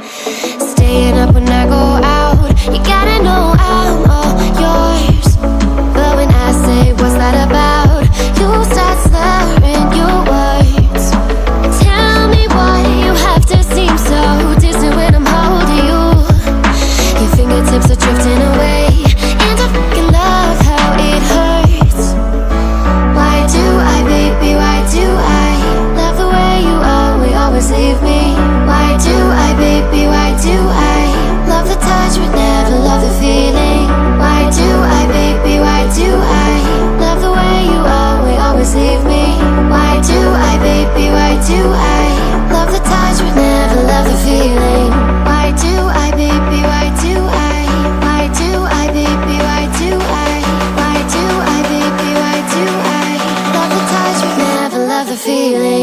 Staying up when I go out, you gotta know I'm all yours. But when I say what's that about, you start slurring your words. Tell me why you have to seem so distant when I'm holding you. Your fingertips are drifting away, and I fucking love how it hurts. Why do I, baby, why do I love the way you always leave me? Why do I, baby, why do I love the touch but never love the feeling? Why do I, baby, why do I love the way you always leave me? Why do I, baby, why do I love the touch but never love the feeling? Why do I, baby, why do I? Why do I, baby, why do I? Why do I, baby, why do I love the touch but never love the feeling?